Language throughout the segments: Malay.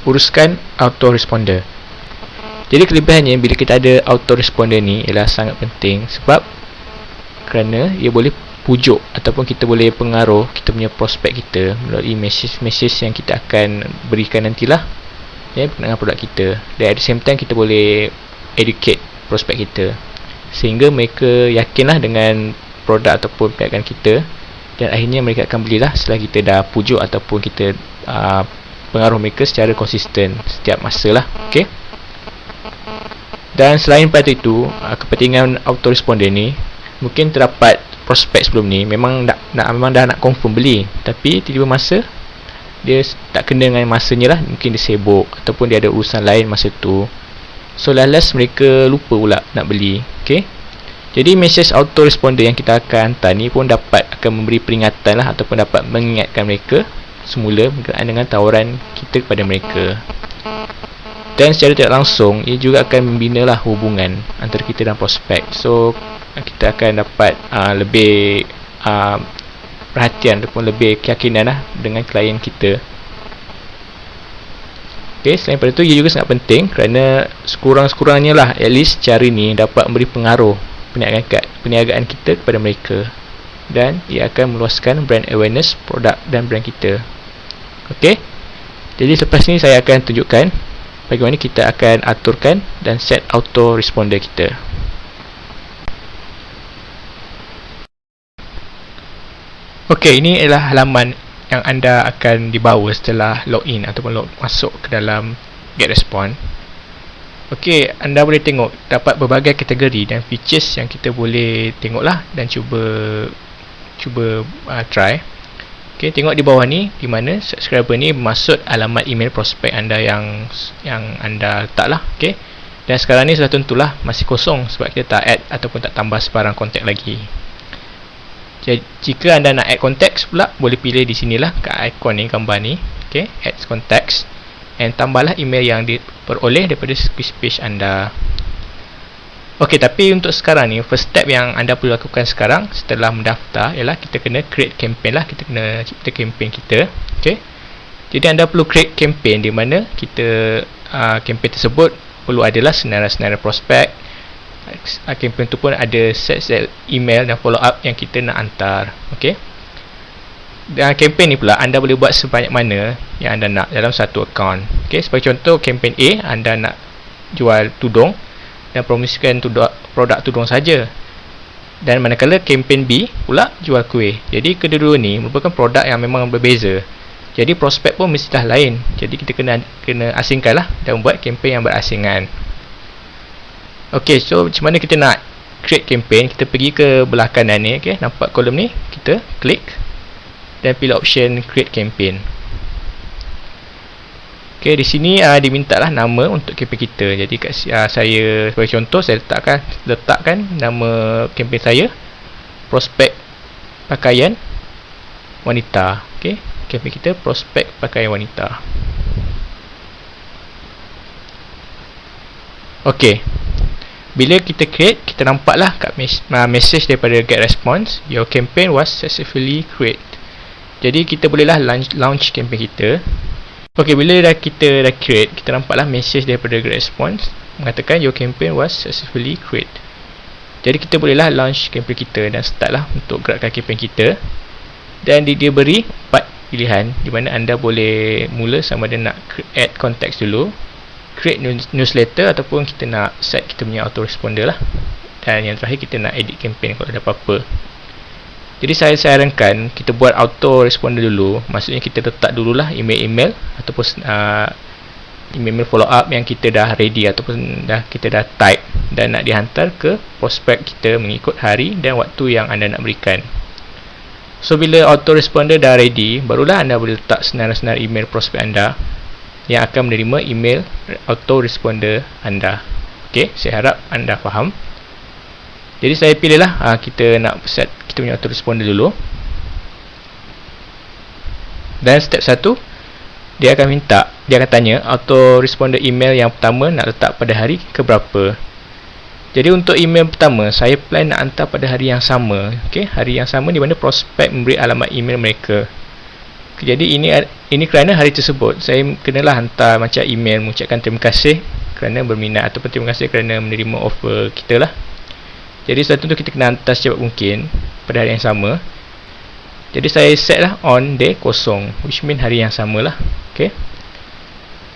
uruskan autoresponder. Jadi kelebihannya bila kita ada autoresponder ni ialah sangat penting sebab kerana ia boleh pujuk ataupun kita boleh pengaruh kita punya prospek kita melalui mesej-mesej yang kita akan berikan nantilah dengan produk kita. Dan at the same time kita boleh educate prospek kita sehingga mereka yakinlah dengan produk ataupun perniagaan kita, dan akhirnya mereka akan belilah setelah kita dah pujuk ataupun kita pengaruh mereka secara konsisten setiap masa lah. Okay? Dan selain pada itu, kepentingan autoresponder ni, mungkin terdapat prospek sebelum ni memang dah nak confirm beli, tapi tiba-tiba masa dia tak kena dengan masanya lah, mungkin dia sibuk ataupun dia ada urusan lain masa tu, so last mereka lupa pula nak beli. Okay? Jadi mesej autoresponder yang kita akan hantar ni pun akan memberi peringatan lah ataupun dapat mengingatkan mereka semula berkenaan dengan tawaran kita kepada mereka. Dan secara tidak langsung ia juga akan membina lah hubungan antara kita dan prospek. So kita akan dapat lebih perhatian ataupun lebih keyakinan lah dengan klien kita. Okay, selain daripada itu ia juga sangat penting kerana sekurang-kurangnya lah at least cara ni dapat memberi pengaruh perniagaan kita kepada mereka, dan ia akan meluaskan brand awareness produk dan brand kita. Okay, jadi selepas ni saya akan tunjukkan bagaimana kita akan aturkan dan set autoresponder kita. Okey, ini adalah halaman yang anda akan dibawa setelah login ataupun masuk ke dalam GetResponse. Okey, anda boleh tengok dapat berbagai kategori dan features yang kita boleh tengoklah dan cuba try. Okey, tengok di bawah ni di mana subscriber ni bermaksud alamat email prospek anda yang anda letaklah. Okey. Dan sekarang ni sudah tentulah masih kosong sebab kita tak add ataupun tak tambah sebarang kontak lagi. Jadi jika anda nak add contacts pula, boleh pilih di sinilah kat ikon ni, gambar ni. Okey, add contacts, and tambahlah email yang diperoleh daripada page anda. Okey, tapi untuk sekarang ni first step yang anda perlu lakukan sekarang setelah mendaftar ialah kita kena create campaign lah. Kita kena cipta campaign kita. Okey. Jadi anda perlu create campaign di mana kita campaign tersebut perlu adalah senarai-senarai prospek. Campaign tu pun ada set email dan follow up yang kita nak hantar. Okey. Dan campaign ni pula anda boleh buat sebanyak mana yang anda nak dalam satu akaun. Okey, sebagai contoh campaign A anda nak jual tudung dan promosikan produk tudung saja. Dan manakala campaign B pula jual kuih. Jadi kedua-dua ni merupakan produk yang memang berbeza. Jadi prospek pun mestilah lain. Jadi kita kena asingkanlah dan buat campaign yang berasingan. Okey, so macam mana kita nak create campaign? Kita pergi ke belah kanan ni, okey, nampak kolom ni, kita klik dan pilih option create campaign. Okey, di sini dimintalah nama untuk campaign kita. Jadi kat saya sebagai contoh saya letakkan nama campaign saya prospek pakaian wanita. Okey, campaign kita prospek pakaian wanita. Okey. Bila kita create, kita nampaklah kat message daripada GetResponse, your campaign was successfully created. Jadi kita bolehlah launch campaign kita. Okey, bila kita dah create, kita nampaklah message daripada GetResponse mengatakan your campaign was successfully created. Jadi kita bolehlah launch campaign kita dan startlah untuk gerakkan campaign kita. Dan dia beri 4 pilihan di mana anda boleh mula sama ada nak add contacts dulu, create newsletter, ataupun kita nak set kita punya autoresponder lah. Dan yang terakhir kita nak edit campaign kalau ada apa-apa. Jadi saya sarankan kita buat autoresponder dulu. Maksudnya kita letak dululah email-email ataupun email follow up yang kita dah ready ataupun kita dah type dan nak dihantar ke prospek kita mengikut hari dan waktu yang anda nak berikan. So bila autoresponder dah ready, barulah anda boleh letak senarai-senarai email prospek anda yang akan menerima email autoresponder anda. Okey, saya harap anda faham. Jadi saya pilihlah kita nak set kita punya autoresponder dulu. Dan step 1, dia akan tanya autoresponder email yang pertama nak letak pada hari ke berapa. Jadi untuk email pertama, saya plan nak hantar pada hari yang sama. Okey, hari yang sama di mana prospek memberi alamat email mereka. Jadi ini kerana hari tersebut saya kenalah hantar macam email mengucapkan terima kasih kerana berminat, ataupun terima kasih kerana menerima offer kita lah. Jadi sudah tentu kita kena hantar secepat mungkin pada hari yang sama. Jadi saya set lah on day kosong, which mean hari yang sama lah. Okay.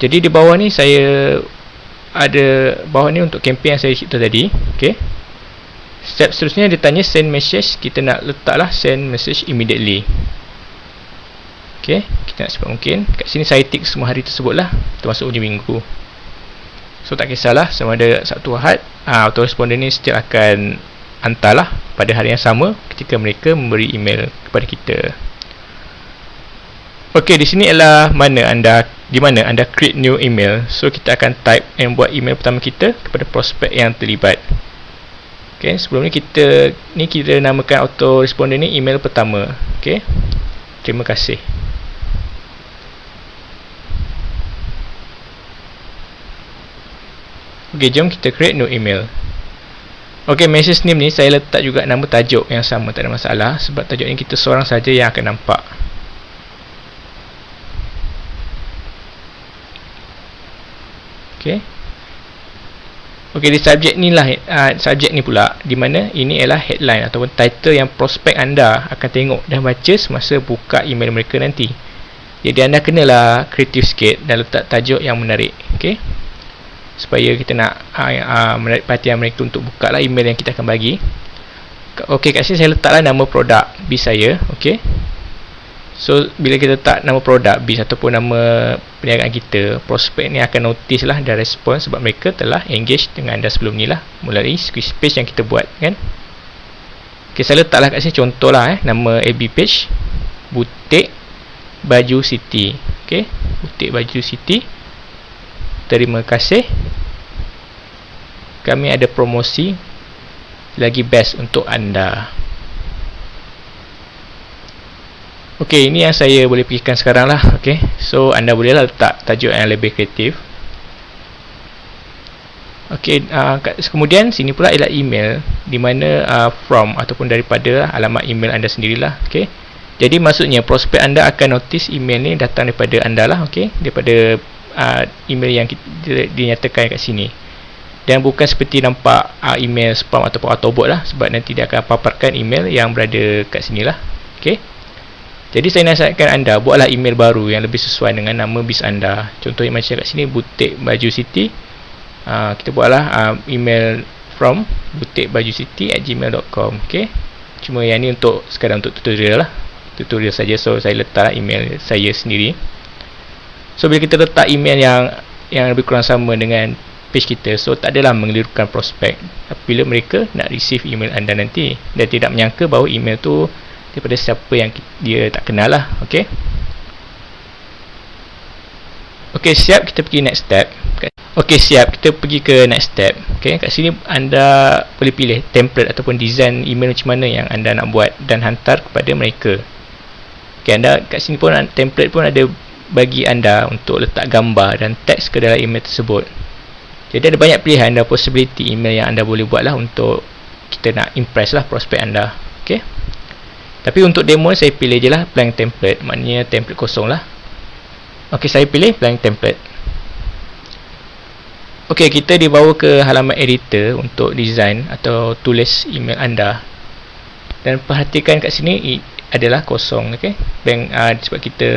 Jadi di bawah ni saya ada bawah ni untuk kempen yang saya cipta tadi. Okay. Step seterusnya dia tanya send message. Kita nak letak lah send message immediately. Okay, kita nak secepat mungkin. Kat sini saya tick semua hari tersebut lah, termasuk hujung minggu. So tak kisahlah sama ada Sabtu Ahad, autoresponder ni still akan hantarlah pada hari yang sama ketika mereka memberi email kepada kita. Okey, di sini ialah di mana anda create new email. So kita akan type and buat email pertama kita kepada prospek yang terlibat. Okey, sebelum ni kita namakan autoresponder ni email pertama. Okey. Terima kasih. Okey, jom kita create new email. Okey, message name ni saya letak juga nama tajuk yang sama, tak ada masalah, sebab tajuk ni kita seorang saja yang akan nampak. Okey. Okey, di subjek ni lah, subjek ni pula di mana ini ialah headline ataupun title yang prospek anda akan tengok dan baca semasa buka email mereka nanti. Jadi anda kenalah kreatif sikit dan letak tajuk yang menarik. Okey, supaya kita nak menarik perhatian mereka untuk buka lah email yang kita akan bagi. Okey, kat sini saya letaklah nama produk bis saya. Okey, so bila kita letak nama produk bis ataupun nama perniagaan kita, prospek ni akan notice lah dan respon sebab mereka telah engage dengan anda sebelum ni lah melalui squeeze page yang kita buat kan. Okey, saya letaklah kat sini contoh lah nama AB page Butik Baju City. Okey, Butik Baju City. Terima kasih, kami ada promosi lagi best untuk anda. Okey, ini yang saya boleh fikirkan sekarang lah. Okey, so anda bolehlah letak tajuk yang lebih kreatif. Okey, kemudian sini pula ialah email, di mana from ataupun daripada alamat email anda sendirilah. Okey, jadi maksudnya prospek anda akan notice email ni datang daripada anda lah. Okey, daripada email yang dinyatakan kat sini, dan bukan seperti nampak email spam ataupun autobot lah, sebab nanti dia akan paparkan email yang berada kat sini lah. Okey, jadi saya nasihatkan anda buatlah email baru yang lebih sesuai dengan nama bis anda. Contohnya macam kat sini Butik Baju City, kita buatlah email from butikbajucity@gmail.com. Okey, cuma yang ni untuk sekarang untuk tutorial lah, tutorial saja. So saya letaklah email saya sendiri. So bila kita letak email yang lebih kurang sama dengan page kita, so tak adalah mengelirukan prospek apabila mereka nak receive email anda nanti dan tidak menyangka bahawa email tu daripada siapa yang dia tak kenal lah. Okey, okey, siap, kita pergi next step. Okey, siap, kita pergi ke next step. Okey, kat sini anda boleh pilih template ataupun design email macam mana yang anda nak buat dan hantar kepada mereka. Okey, anda kat sini pun template pun ada bagi anda untuk letak gambar dan teks ke dalam email tersebut. Jadi ada banyak pilihan dan possibility email yang anda boleh buat lah untuk kita nak impress lah prospek anda. Okey, tapi untuk demo saya pilih je lah blank template, maknanya template kosong lah. Okey, saya pilih blank template. Okey, kita dibawa ke halaman editor untuk design atau tulis email anda, dan perhatikan kat sini adalah kosong. Okey, blank, sebab kita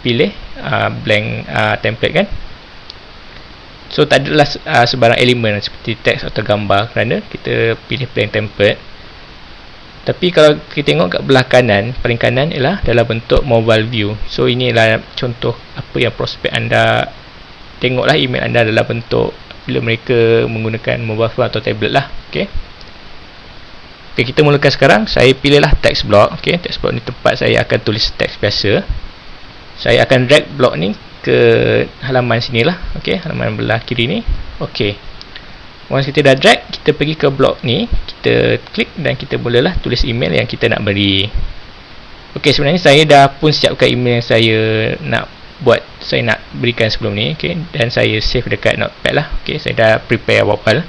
pilih blank template kan. So tak adalah sebarang elemen seperti teks atau gambar kerana kita pilih blank template. Tapi kalau kita tengok kat belah kanan, paling kanan ialah dalam bentuk mobile view. So ini adalah contoh apa yang prospek anda tengoklah email anda dalam bentuk bila mereka menggunakan mobile phone atau tablet lah. Okey, kita mulakan sekarang. Saya pilihlah text block. Okey, text block ni tempat saya akan tulis teks biasa. Saya akan drag blok ni ke halaman sini lah. Okey, halaman belah kiri ni. Okey, once kita dah drag, kita pergi ke blok ni, kita klik dan kita bolehlah tulis email yang kita nak beri. Okey, sebenarnya saya dah pun siapkan email yang saya nak buat, saya nak berikan sebelum ni. Okey, dan saya save dekat notepad lah. Okey, saya dah prepare awal-awal.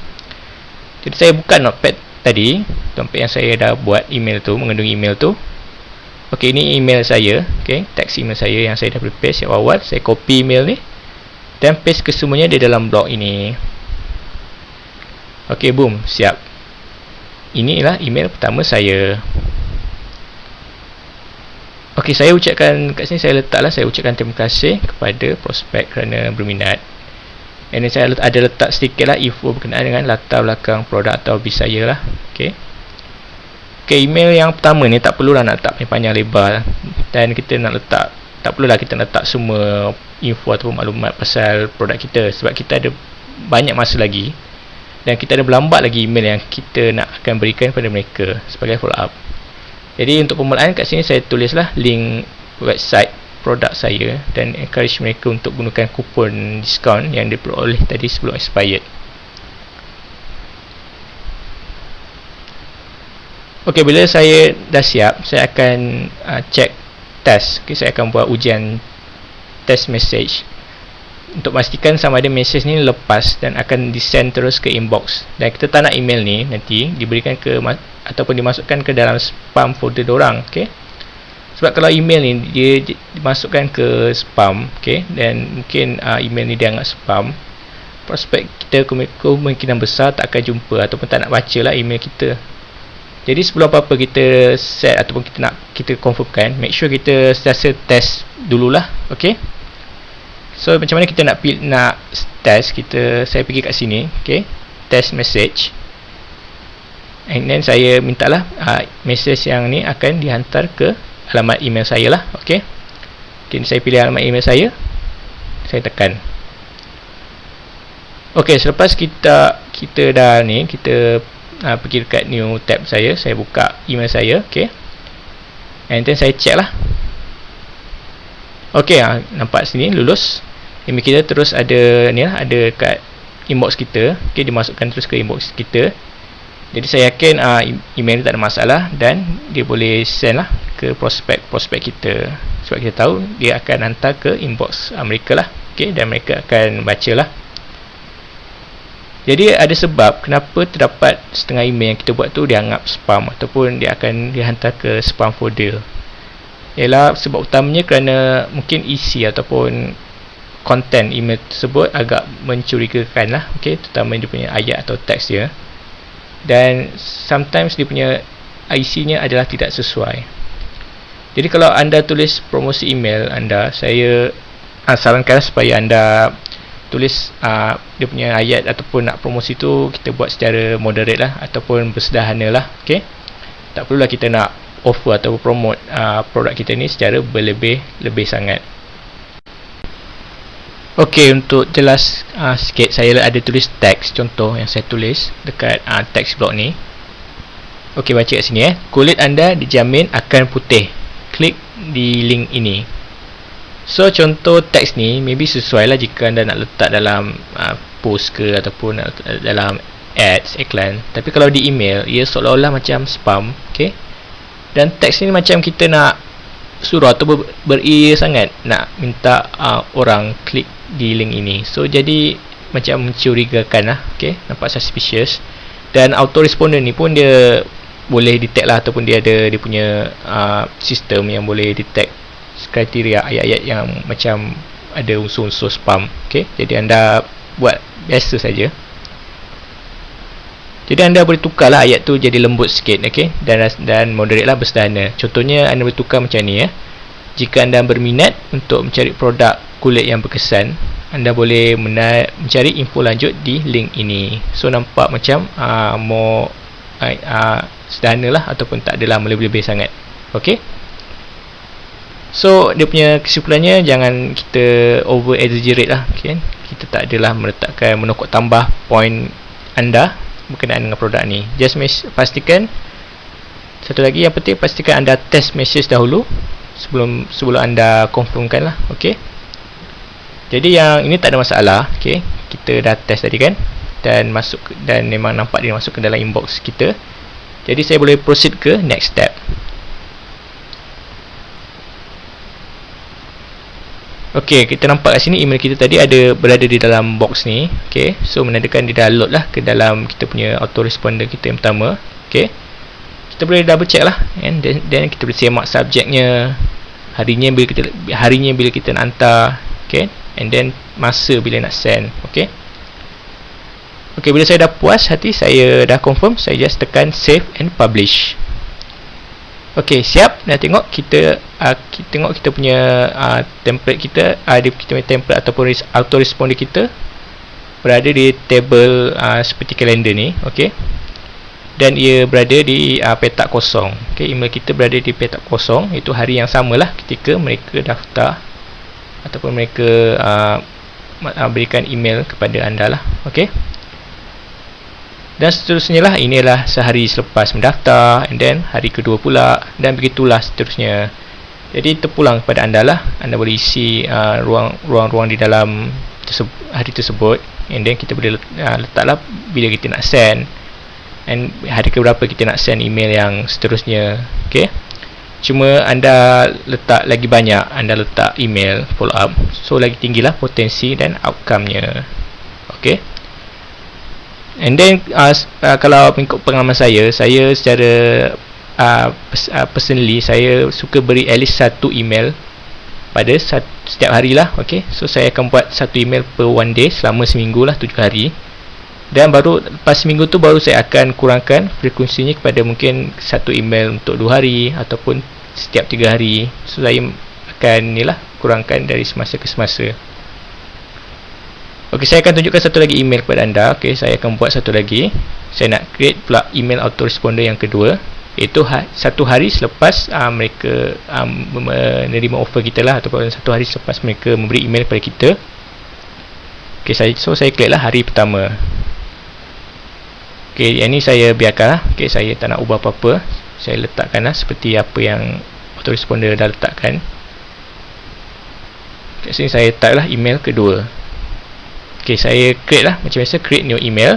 Jadi saya buka notepad tadi, tempat yang saya dah buat email tu, mengandung email tu. Okey, ini email saya. Okey, teks email saya yang saya dah paste yang awal. Saya copy email ni dan paste kesemuanya di dalam blog ini. Okey, boom, siap. Inilah email pertama saya. Okey, saya ucapkan kat sini, saya ucapkan terima kasih kepada prospek kerana berminat. And then saya ada letak sedikit lah info berkenaan dengan latar belakang produk atau bis saya lah. Okey. Okey, email yang pertama ni tak perlulah nak letak panjang lebar, dan kita nak letak, tak perlulah kita letak semua info ataupun maklumat pasal produk kita, sebab kita ada banyak masa lagi dan kita ada berlambat lagi email yang kita nak akan berikan kepada mereka sebagai follow up. Jadi untuk permulaan kat sini saya tulislah link website produk saya dan encourage mereka untuk gunakan kupon diskaun yang diperoleh tadi sebelum expired. Okey, bila saya dah siap, saya akan check test. Okey, saya akan buat ujian test message untuk pastikan sama ada message ni lepas dan akan di-send terus ke inbox. Dan kita tak nak email ni nanti diberikan ke ataupun dimasukkan ke dalam spam folder diorang. Okey. Sebab kalau email ni dia dimasukkan ke spam, okey, dan mungkin email ni dia anggap spam, prospek kita kemungkinan besar tak akan jumpa ataupun tak nak baca lah email kita. Jadi sebelum apa-apa kita set ataupun kita confirmkan, make sure kita sentiasa test dululah. Okey. So macam mana kita nak test, saya pergi kat sini, okey, test message, and then saya mintalah message yang ni akan dihantar ke alamat email saya lah. Okey. Okay, saya pilih alamat email saya tekan. Okey, selepas kita dah ni, kita pergi dekat new tab saya buka email saya, okey, and then saya check lah. Okey, nampak sini lulus. Email kita terus ada ni lah, ada kat inbox kita. Okey, dimasukkan terus ke inbox kita. Jadi saya yakin email ni tak ada masalah dan dia boleh send lah ke prospek kita, sebab kita tahu dia akan hantar ke inbox mereka lah. Okey, dan mereka akan baca lah. Jadi ada sebab kenapa terdapat setengah email yang kita buat tu dianggap spam ataupun dia akan dihantar ke spam folder. Ialah sebab utamanya kerana mungkin isi ataupun konten email tersebut agak mencurigakan lah. Okay, terutama dia punya ayat atau teks dia, dan sometimes dia punya IC-nya adalah tidak sesuai. Jadi kalau anda tulis promosi email anda, saya sarankan supaya anda tulis dia punya ayat ataupun nak promosi tu kita buat secara moderate lah ataupun bersederhana lah. Okay, tak perlulah kita nak offer atau promote produk kita ni secara berlebih sangat. Okey, untuk jelas sikit, saya ada tulis teks contoh yang saya tulis dekat teks blog ni. Okey, baca kat sini kulit anda dijamin akan putih, klik di link ini. So contoh teks ni maybe sesuai lah jika anda nak letak dalam post ke ataupun dalam ads, iklan. Tapi kalau di email, ia seolah-olah macam spam. Okay, dan teks ni macam kita nak suruh atau beria sangat nak minta orang klik di link ini. So jadi macam mencurigakan lah. Okay, nampak suspicious. Dan autoresponder ni pun dia boleh detect lah, ataupun dia ada dia punya sistem yang boleh detect kriteria ayat-ayat yang macam ada unsur-unsur spam. Okay, jadi anda buat biasa saja. Jadi anda boleh tukar lah ayat tu jadi lembut sikit, okay, dan moderate lah, bersederhana. Contohnya anda boleh tukar macam ni jika anda berminat untuk mencari produk kulit yang berkesan, anda boleh mencari info lanjut di link ini. So nampak macam more sederhana lah, ataupun tak adalah melebih-lebih sangat. Okay, so dia punya kesimpulannya, jangan kita over exaggerate lah. Okay, kita tak adalah menokok tambah point anda berkenaan dengan produk ni. Just pastikan, satu lagi yang penting, pastikan anda test message dahulu sebelum anda confirmkan lah. Okay, jadi yang ini tak ada masalah. Okay, kita dah test tadi kan, dan memang nampak dia masuk ke dalam inbox kita. Jadi saya boleh proceed ke next step. Okey, kita nampak kat sini email kita tadi berada di dalam box ni. Okey, so menandakan dia dah load lah ke dalam kita punya autoresponder kita yang pertama. Okey, kita boleh double check lah, and then kita boleh semak subjeknya, harinya bila kita nak hantar, okay, and then masa bila nak send. Okay, bila saya dah puas hati, saya dah confirm, saya just tekan save and publish. Okay, siap. Dah tengok kita punya template kita, kita punya template ataupun autoresponder kita berada di table seperti kalender ni. Okay, dan ia berada di petak kosong. Okay, email kita berada di petak kosong, itu hari yang samalah ketika mereka daftar ataupun mereka berikan email kepada anda lah. Okay, dan seterusnya lah, inilah sehari selepas mendaftar, and then hari kedua pula, dan begitulah seterusnya. Jadi terpulang kepada anda lah, anda boleh isi ruang-ruang di dalam hari tersebut, and then kita boleh letaklah bila kita nak send, and hari keberapa kita nak send email yang seterusnya. Okay, cuma anda letak lagi banyak, anda letak email follow up, so lagi tinggilah potensi dan outcome-nya. Okay, and then kalau mengikut pengalaman saya secara personally, saya suka beri at least satu email pada setiap hari lah. Okay, so saya akan buat satu email per one day selama seminggu lah, 7 hari, dan baru lepas seminggu tu baru saya akan kurangkan frekuensinya kepada mungkin satu email untuk 2 hari ataupun setiap 3 hari. So saya akan kurangkan dari semasa ke semasa. Ok, saya akan tunjukkan satu lagi email kepada anda. Ok, saya akan buat satu lagi. Saya nak create pula email autoresponder yang kedua, iaitu satu hari selepas mereka menerima offer kita lah, ataupun satu hari selepas mereka memberi email kepada kita. Ok, saya klik lah hari pertama. Ok, yang ni saya biarkan lah. Ok, saya tak nak ubah apa-apa, saya letakkan lah seperti apa yang autoresponder dah letakkan. Kat sini saya type lah email kedua. Ok, saya create lah macam biasa, create new email.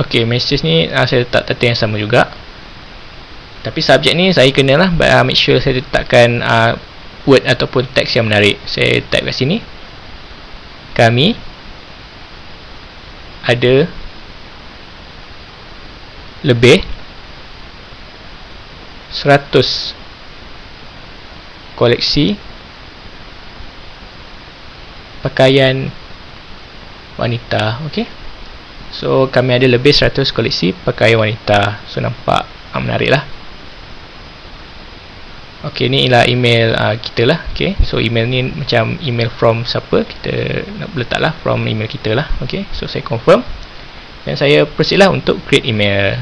Ok, message ni saya letak title yang sama juga, tapi subjek ni saya kenalah make sure saya letakkan word ataupun teks yang menarik. Saya type kat sini, kami ada lebih 100 koleksi pakaian wanita. Ok, so kami ada lebih 100 koleksi pakaian wanita. So nampak menarik lah. Ok, ni ialah email kita lah. Ok, so email ni macam email from siapa, kita nak letak lah from email kita lah. Ok, so saya confirm dan saya proceed lah untuk create email.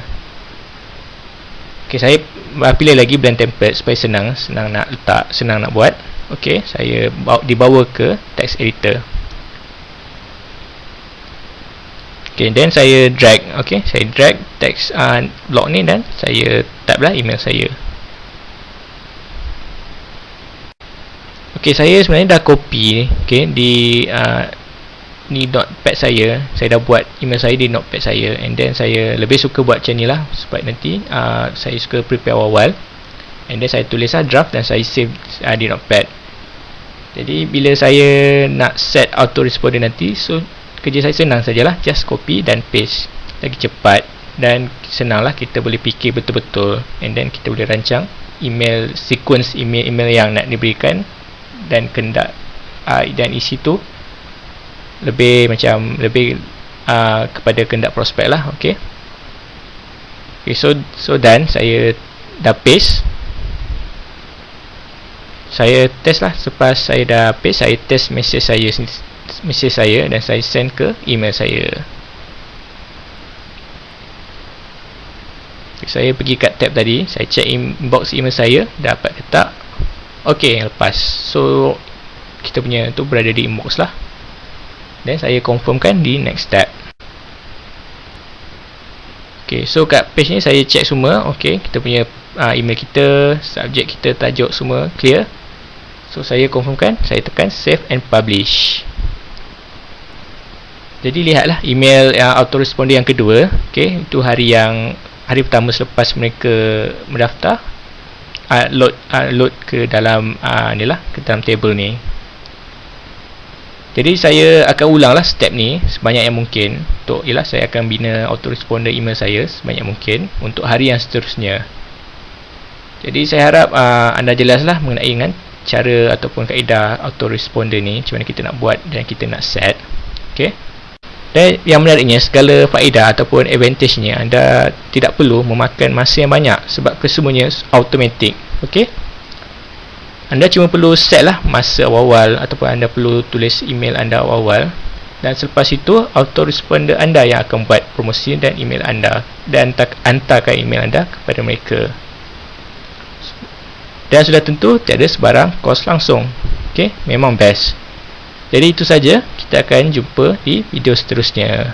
Ok, saya pilih lagi blend template supaya senang nak letak, senang nak buat. Ok, saya dibawa ke text editor. Ok, then saya drag. Ok, saya drag text block ni dan saya type lah email saya. Ok, saya sebenarnya dah copy di ni notepad saya dah buat email saya di notepad saya, and then saya lebih suka buat macam ni lah, sebab nanti saya suka prepare awal, and then saya tulis lah draft dan saya save di notepad. Jadi bila saya nak set autoresponder nanti, so kerja saya senang sajalah, just copy dan paste, lagi cepat dan senang lah, kita boleh fikir betul-betul, and then kita boleh rancang email, sequence email yang nak diberikan dan kendak dan isi tu lebih kepada kendak prospek lah. Ok, so done. Saya dah paste, saya test lah. Selepas saya dah paste, saya test message saya dan saya send ke email saya. Okay, saya pergi kat tab tadi, saya check inbox email saya, dapat ke tak. Ok, lepas. So kita punya tu berada di inbox lah, dan saya confirmkan di next tab. Ok, so kat page ni saya check semua. Ok, kita punya email kita, subjek kita, tajuk semua clear. So saya confirmkan, saya tekan save and publish. Jadi lihatlah email autoresponder yang kedua. Ok, itu hari pertama selepas mereka mendaftar, load ke dalam ni lah, ke dalam table ni. Jadi saya akan ulanglah step ni sebanyak yang mungkin. Untuk ialah saya akan bina autoresponder email saya sebanyak mungkin untuk hari yang seterusnya. Jadi saya harap anda jelaslah mengenai dengan cara ataupun kaedah autoresponder ni, macam mana kita nak buat dan kita nak set. Okey. Dan yang menariknya, segala faedah ataupun advantage-nya anda tidak perlu memakan masa yang banyak sebab kesemuanya automatic. Okey. Anda cuma perlu set lah masa awal-awal ataupun anda perlu tulis email anda awal-awal, dan selepas itu autoresponder anda yang akan buat promosi dan email anda dan hantarkan email anda kepada mereka. Dan sudah tentu tiada sebarang kos langsung. Okey, memang best. Jadi itu saja, kita akan jumpa di video seterusnya.